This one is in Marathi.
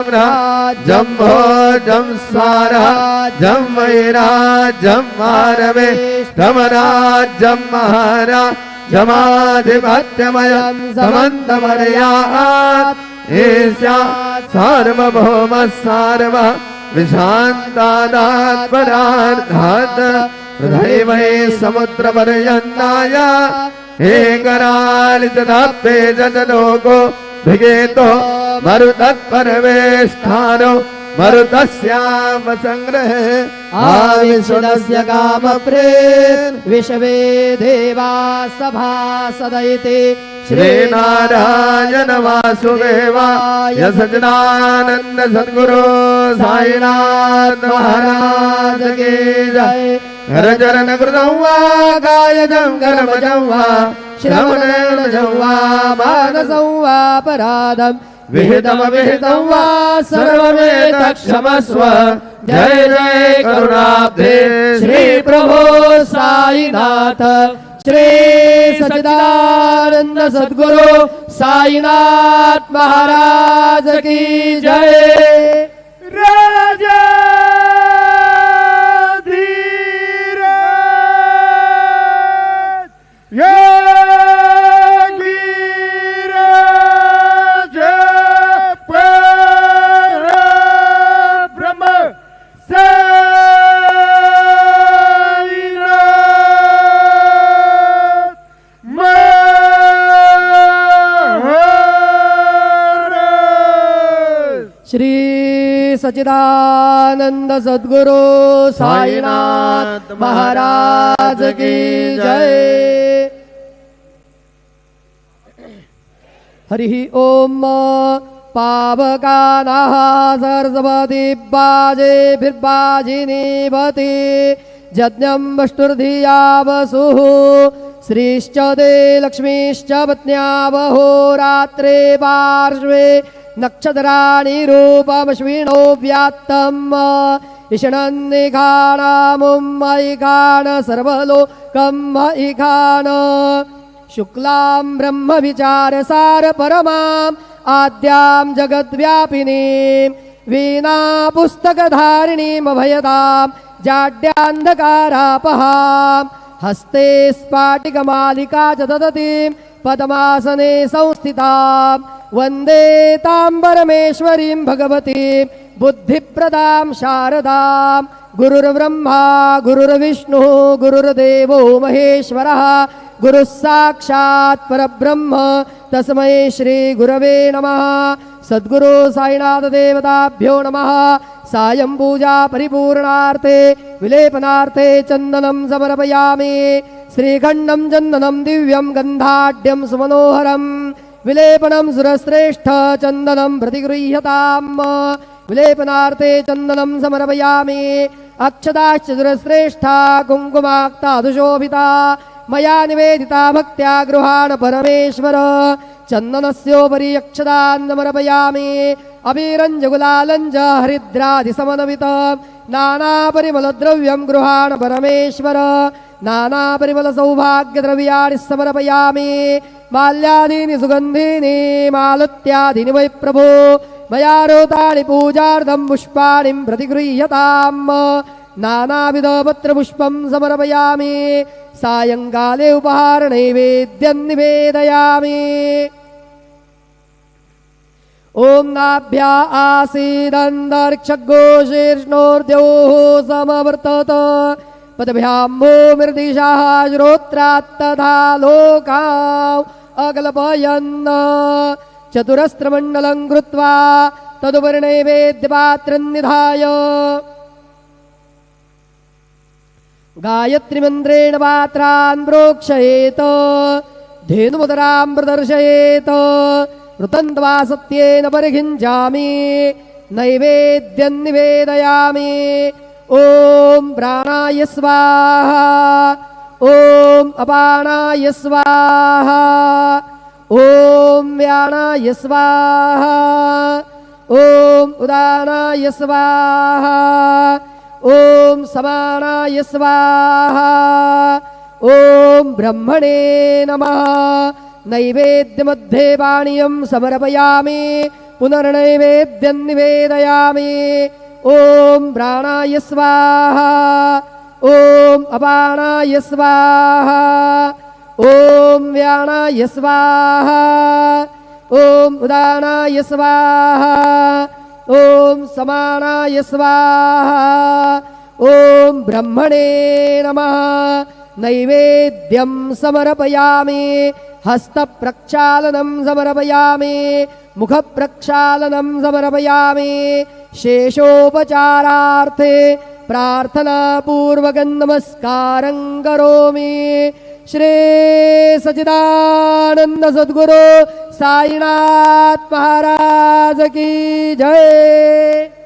जम्भो जं स्वाराजं वैराजं मारवे धमराजं महाराजमाधिपत्यमयं समन्तमर्यात् ईशा सार्वभौम सार्व विशान्तादात्परार्धात् हृदयवै समुद्रपर्यन्ताय एकरालितदाप्ये जजलोको भिगेतो मरुतत्परवेष्ठानो मरुतस्याम संग्रहे आविशुदस्य कामप्रेर विश्वे देवा सभासदयिते श्रीनारायण वासुदेवाय सच्चिदानंद सद्गुरु साईनाथ महाराज की जय। घर चरण कृतं वा कायजं कर्मजं वा श्रवणेन वा मानसं वा पराधं विहितं वा सर्वमेतत्क्षमस्व। जय जय करुणाब्धे श्री प्रभो साईनाथ श्री सच्चिदानंद सद्गुरु साईनाथ महाराज की जय। राजा श्री सच्चिदानंद सद्गुरु साईनाथ महाराज की जय। हरि ओम पावकानाः सरस्वती बाजे भिर्बाजिनीवती यज्ञं वष्टुर्धिया वसुः श्रीश्च दे लक्ष्मीश्च पत्न्यावहो रात्रे पार्श्वे नक्षत्राणि रूपमश्विनो व्यात्तम् इषणन्निखाणामुम्मयिखाण सर्वलोकम् इखाण शुक्लां ब्रह्म विचारसार परमाम् आद्यां जगद्व्यापिनीं वीणा पुस्तकधारिणीम् अभयदां जाड्यान्धकारापहां हस्ते स्फाटिकमालिका च ददतीं पद्मासने संस्थितां वन्दे तां परमेश्वरीं भगवतीं बुद्धिप्रदां शारदां। गुरुर्ब्रह्मा गुरुर्विष्णुः गुरुर्देवो महेश्वरः गुरुः साक्षात् परब्रह्म तस्मै श्री गुरवे नमः। सद्गुरु साईनाथ देवताभ्यो नमः। सायं पूजा परिपूर्णार्थे विलेपनार्थे चन्दनं समर्पयामि। श्रीखण्डं चन्दनं दिव्यं गन्धाढ्यं सुमनोहरं विलेपनं सुरश्रेष्ठ चन्दनं प्रतिगृह्यताम्। विलेपनार्थे चन्दनं समर्पयामि। अक्षताश्च सुरश्रेष्ठा कुङ्कुमाक्तादुशोभिता मया निवेदिता भक्त्या गृहाण परमेश्वर। चन्दनस्योपरि अक्षतान् समर्पयामि। अबीरञ्च गुलालञ्च हरिद्रादिसमन्वित नानापरिमलद्रव्यं गृहाण परमेश्वर। नानापरिमलसौभाग्यद्रव्याणि समर्पयामि। माल्यादीनि सुगन्धीनि मालत्यादीनि वै प्रभो मया रोतानि पूजार्थं पुष्पाणि प्रतिगृह्यताम्। नानाविधपत्रपुष्पं समर्पयामि। सायंकाले उपहार नैवेद्यं निवेदयामि। ओम नाभ्या आसीदन्तरिक्षघोषीर्ष्णोर्द्योः समवर्तत पदभ्यां भूमिर्दिशाः श्रोत्रात् तथा लोकाः अकल्पयन् चतुरस्रमण्डलं कृत्वा तदुपरि नैवेद्यपात्रं निधाय गायत्रीमन्त्रेण पात्रान् प्रोक्षयेत धेनुमुदरां प्रदर्शयेत ऋतन्त्वा सत्येन परिघिञ्जामि नैवेद्यं निवेदयामि। ओम प्राणाय स्वाहा ओम अपानाय स्वाहा ओम व्यानाय स्वाहा ओम उदानाय स्वाहा ओम समानाय स्वाहा ओम ब्रह्मणे नमः। नैवेद्यमध्ये पानीयं समर्पयामि। पुनर्नैवेद्यं निवेदयामि। ॐ प्राणाय स्वाहा, ॐ अपानाय स्वाहा, ॐ व्यानाय स्वाहा, ॐ उदानाय स्वाहा, ॐ समानाय स्वाहा, ॐ ब्रह्मणे नमः। नैवेद्यं समर्पयामि, हस्तप्रक्षालनं समर्पयामि, मुखप्रक्षालनं समर्पयामि। शेषोपचारार्थे प्रार्थनापूर्वकं नमस्कारं करोमि। श्री सच्चिदानंद सद्गुरु साईनाथ महाराज की जय।